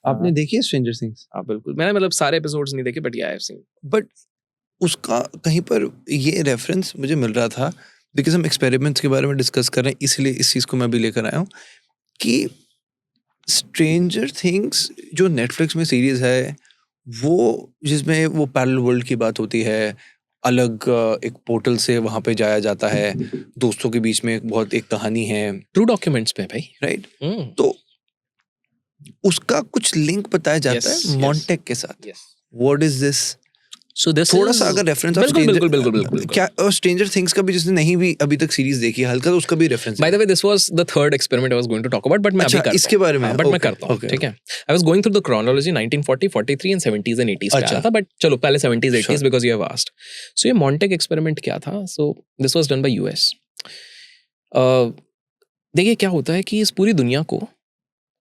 आपने देखी है स्ट्रेंजर थिंग्स? हाँ बिल्कुल, मैंने मतलब सारे एपिसोड्स नहीं देखे बट या आई हैव सीन। बट उसका कहीं पर ये रेफरेंस मुझे मिल रहा था, बिकॉज हम एक्सपेरिमेंट्स के बारे में डिस्कस कर रहे हैं, इसलिए इस चीज़ को मैं भी लेकर आया हूँ कि स्ट्रेंजर थिंग्स जो नेटफ्लिक्स में सीरीज है, वो जिसमें वो पैरेलल वर्ल्ड की बात होती है, अलग एक पोर्टल से वहाँ पे जाया जाता है, दोस्तों के बीच में बहुत एक कहानी है, ट्रू डॉक्यूमेंट्स पे भाई। राइट? तो उसका कुछ लिंक बताया जाता है मॉन्टेक के साथ। What is this? So this थोड़ा is- सा अगर रेफरेंस बिल्कुल। क्या, और स्ट्रेंजर थिंग्स का भी जिसने नहीं भी अभी तक सीरीज देखी है, हल्का तो उसका भी reference By the way, this was the third experiment I was going to talk about, but मैं अभी करता हूँ। इसके बारे में but मैं करता हूँ, ठीक है। I was going through the chronology 1940, 43 and 70s and 80s पे आया था, but चलो पहले 70s 80s because you have asked. So ये Montauk experiment क्या था? So this was done by US. देखिए क्या होता है कि इस पूरी दुनिया को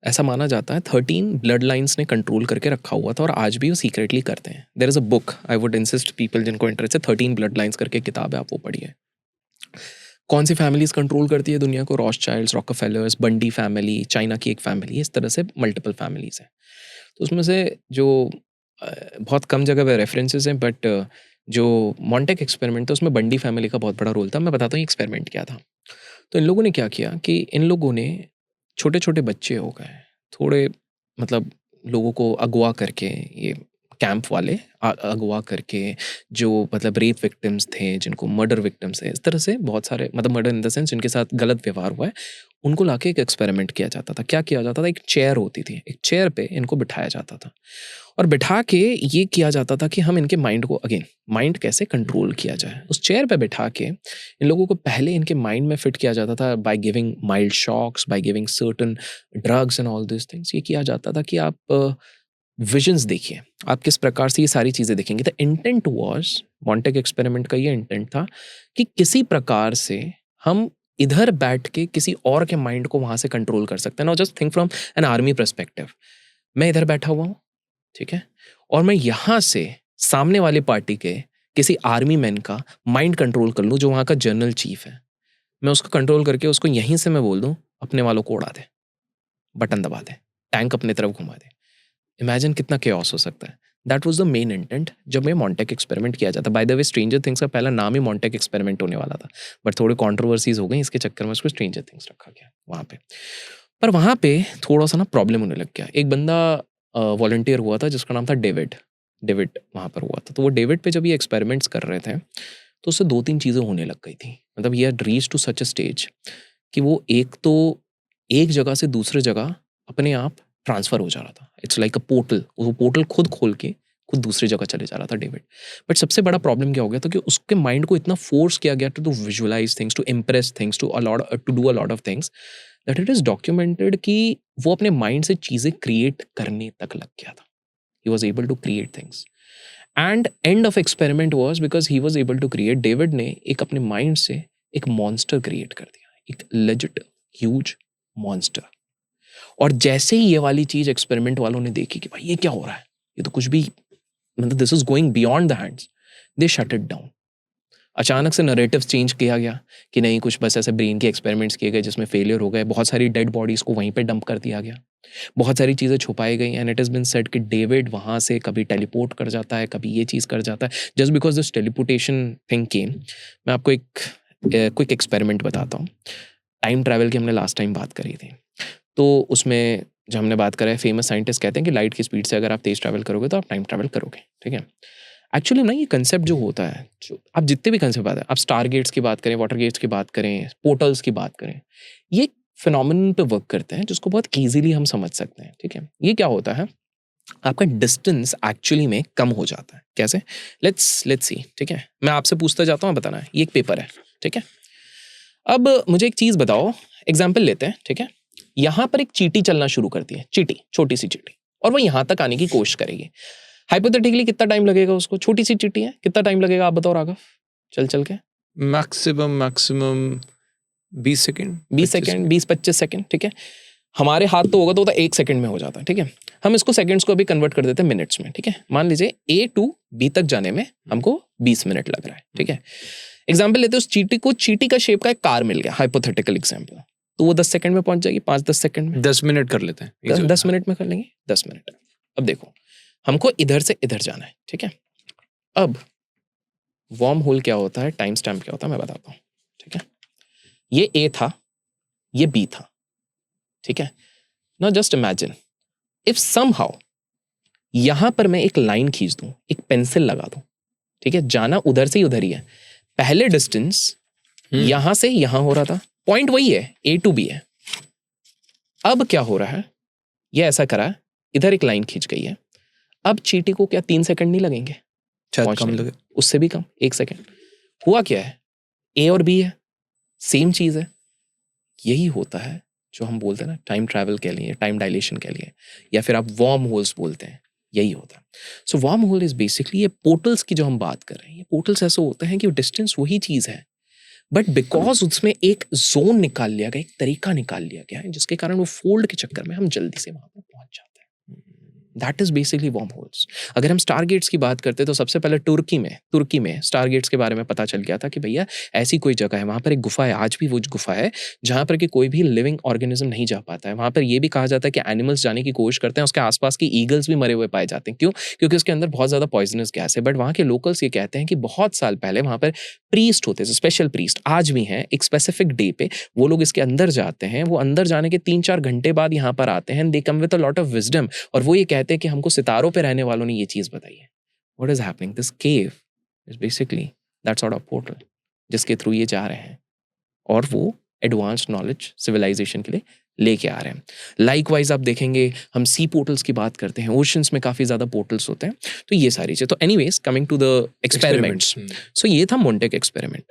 ऐसा माना जाता है 13 ब्लड लाइन्स ने कंट्रोल करके रखा हुआ था, और आज भी वो सीक्रेटली करते हैं। There is a book, I would insist people जिनको इंटरेस्ट है, 13 ब्लड लाइन्स करके किताब है, आप वो पढ़िए। कौन सी फैमिलीज कंट्रोल करती है दुनिया को? रॉथशाइल्ड्स, रॉकफेलर्स, बंडी फैमिली, चाइना की एक फैमिली, इस तरह से मल्टीपल फैमिलीज हैं। तो उसमें से जो बहुत कम जगह पे रेफरेंसेस हैं, बट जो मॉन्टेक एक्सपेरिमेंट था उसमें बंडी फैमिली का बहुत बड़ा रोल था। मैं बताता हूँ एक्सपेरिमेंट क्या था। तो इन लोगों ने क्या किया कि इन लोगों ने छोटे छोटे बच्चे हो गए, थोड़े मतलब लोगों को अगवा करके, ये कैंप वाले अगवा करके, जो मतलब रेप विक्टिम्स थे, जिनको मर्डर विक्टिम्स थे, इस तरह से बहुत सारे, मतलब मर्डर इन द सेंस जिनके साथ गलत व्यवहार हुआ है, उनको लाके एक एक्सपेरिमेंट किया जाता था। क्या किया जाता था? एक चेयर होती थी, एक चेयर पे इनको बिठाया जाता था, और बिठा के ये किया जाता था कि हम इनके माइंड को, अगेन माइंड कैसे कंट्रोल किया जाए। उस चेयर पे बिठा के इन लोगों को पहले इनके माइंड में फिट किया जाता था by giving mild shocks, by giving certain drugs and all this things. ये किया जाता था कि आप विजन्स देखिए, आप किस प्रकार से ये सारी चीज़ें देखेंगे। द इंटेंट वाज, मॉन्टेक एक्सपेरिमेंट का ये इंटेंट था कि किसी प्रकार से हम इधर बैठ के किसी और के माइंड को वहाँ से कंट्रोल कर सकते हैं। Now just think from an army perspective. मैं इधर बैठा हुआ हूँ, ठीक है, और मैं यहाँ से सामने वाली पार्टी के किसी आर्मी मैन का माइंड कंट्रोल कर लूँ, जो वहाँ का जनरल चीफ है। मैं उसको कंट्रोल करके उसको यहीं से मैं बोल दूँ अपने वालों को उड़ा दे, बटन दबा दे, टैंक अपने तरफ घुमा दे। इमेजिन कितना केओस हो सकता है। That was the main intent जब मैं मॉन्टेक एक्सपेरिमेंट किया जाता। By the way, stranger things का पहला नाम ही मॉन्टेक एक्सपेरिमेंट होने वाला था, बट थोड़ी कॉन्ट्रोवर्सीज हो गई, इसके चक्कर में उसको स्ट्रेंजर थिंग्स रखा गया वहाँ पे। पर वहाँ पे थोड़ा सा ना प्रॉब्लम होने लग गया। एक बंदा वॉलंटियर हुआ था जिसका नाम था डेविड वहाँ पर हुआ था। तो वो डेविड पे जब ये एक्सपेरिमेंट्स कर रहे थे तो उससे 2-3 चीज़ें होने लग गई थी। मतलब ये reach to such a stage कि वो एक तो एक जगह से दूसरे जगह अपने आप ट्रांसफ़र हो जा रहा था। It's like a portal. वो पोर्टल खुद खोल के खुद दूसरी जगह चले जा रहा था डेविड। बट सबसे बड़ा प्रॉब्लम क्या हो गया था कि उसके माइंड को इतना फोर्स किया गया to visualise things, to impress things, to do a lot of things, that it is documented कि वो अपने माइंड से चीज़ें क्रिएट करने तक लग गया था। He was able to create things, and end of experiment was because he was able to create, David ने एक अपने माइंड से एक मॉन्स्टर क्रिएट कर दिया, एक लेजिट ह्यूज मॉन्स्टर। और जैसे ही ये वाली चीज एक्सपेरिमेंट वालों ने देखी कि भाई ये क्या हो रहा है, ये तो कुछ भी, मतलब this is going beyond the hands, they shut it down. अचानक से नरेटिव्स चेंज किया गया कि नहीं, कुछ बस ऐसे ब्रेन के एक्सपेरिमेंट्स किए गए जिसमें फेलियर हो गए, बहुत सारी डेड बॉडीज को वहीं पे डंप कर दिया गया, बहुत सारी चीज़ें छुपाई गई, and it is been said कि डेविड वहाँ से कभी टेलीपोर्ट कर जाता है, कभी ये चीज़ कर जाता है, just because this teleportation thing came. मैं आपको एक क्विक एक्सपेरिमेंट बताता हूँ। टाइम ट्रैवल की हमने लास्ट टाइम बात करी थी, तो उसमें जब हमने बात करा है, फेमस साइंटिस्ट कहते हैं कि लाइट की स्पीड से अगर आप तेज ट्रैवल करोगे तो आप टाइम ट्रैवल करोगे, ठीक है। एक्चुअली ना ये कंसेप्ट जो होता है, जो आप जितने भी कंसेप्ट बात है, आप स्टार गेट्स की बात करें, वाटर गेट्स की बात करें, पोर्टल्स की बात करें, ये फिनोमिनन पे वर्क करते हैं जिसको बहुत ईजिली हम समझ सकते हैं, ठीक है। ये क्या होता है, आपका डिस्टेंस एक्चुअली में कम हो जाता है। कैसे? लेट्स सी, ठीक है। मैं आपसे पूछता जाता हूँ, बताना है। ये एक पेपर है, ठीक है। अब मुझे एक चीज़ बताओ, एग्जाम्पल लेते हैं, ठीक है। यहाँ पर एक चींटी चलना शुरू करती है, चींटी, छोटी सी चींटी, और वो यहाँ तक आने की कोशिश करेगी। हाइपोथेटिकली कितना टाइम लगेगा उसको? छोटी सी चींटी है, कितना टाइम लगेगा आप बताओ राघव, चल के? मैक्सिमम 20 सेकंड, 20-25 सेकंड, ठीक है। हमारे हाथ तो होगा तो 1 सेकंड में हो जाता है, ठीक है। हम इसको सेकंड्स को अभी कन्वर्ट कर देते हैं मिनट्स में, ठीक है। मान लीजिए A to B तक जाने में हमको 20 मिनट लग रहा है, ठीक है। एग्जाम्पल लेते हैं, उस चींटी को, चींटी का शेप का एक कार मिल गया, हाइपोथेटिकल एग्जाम्पल। तो वो 10 सेकंड में पहुंच जाएगी, 5-10 सेकंड में। 10 मिनट कर लेते हैं 10 मिनट में कर लेंगे, 10 मिनट। अब देखो, हमको इधर से इधर जाना है, ठीक है। अब वार्म होल क्या होता है, टाइम स्टैम्प क्या होता है, मैं बताता हूँ, ठीक है। ये ए था, ये बी था, ठीक है। Now just imagine if somehow यहां पर मैं एक लाइन खींच दूं, एक पेंसिल लगा दूं, ठीक है। जाना उधर से ही उधर ही है, पहले डिस्टेंस यहां से यहां हो रहा था, पॉइंट वही है, ए टू बी है। अब क्या हो रहा है, ये ऐसा करा, इधर एक लाइन खींच गई है। अब चींटी को क्या 3 सेकंड नहीं लगेंगे, शायद कम लगे, उससे भी कम, 1 सेकंड। हुआ क्या है, ए और बी है, सेम चीज है। यही होता है जो हम बोलते हैं ना टाइम ट्रैवल के लिए, टाइम डायलेशन के लिए, या फिर आप वार्म होल्स बोलते हैं, यही होता है। So wormhole is basically ये पोर्टल्स की जो हम बात कर रहे हैं, ये पोर्टल्स ऐसे होते हैं कि डिस्टेंस वही चीज है, बट बिकॉज उसमें एक जोन निकाल लिया गया, एक तरीका निकाल लिया गया है, जिसके कारण वो फोल्ड के चक्कर में हम जल्दी से वहां पर पहुंच जाते हैं। That is basically warm holes. अगर हम स्टारगेट्स की बात करते हैं तो सबसे पहले तुर्की में स्टारगेट्स के बारे में पता चल गया था कि भैया ऐसी कोई जगह है, वहां पर एक गुफा है, आज भी वो गुफा है जहां पर कि कोई भी लिविंग ऑर्गेनिज्म नहीं जा पाता है। वहां पर ये भी कहा जाता है कि एनिमल्स जाने की कोशिश करते हैं, उसके आसपास की ईगल्स भी मरे हुए पाए जाते हैं। क्यों? क्योंकि उसके अंदर बहुत ज्यादा पॉइजनस गैस है। बट वहां के लोकल्स ये कहते हैं कि बहुत साल पहले वहां पर प्रीस्ट होते थे, स्पेशल प्रीस्ट आज भी हैं, एक स्पेसिफिक डे पे वो लोग इसके अंदर जाते हैं। वो अंदर जाने के 3-4 घंटे बाद यहाँ पर आते हैं, they come with a lot of wisdom, और वो ये कहते हैं कि हमको सितारों पे रहने वालों ने ये चीज बताई है। What is happening, this cave is basically that sort of portal जिसके थ्रू ये जा रहे हैं, और वो एडवांस्ड नॉलेज सिविलाइजेशन के लिए लेके आ रहे हैं। लाइकवाइज आप देखेंगे, हम सी पोर्टल्स की बात करते हैं, ओशंस में काफी ज्यादा पोर्टल्स होते हैं, तो ये सारी चीजें। तो anyways coming to the experiments, so ये था मोंटेक एक्सपेरिमेंट।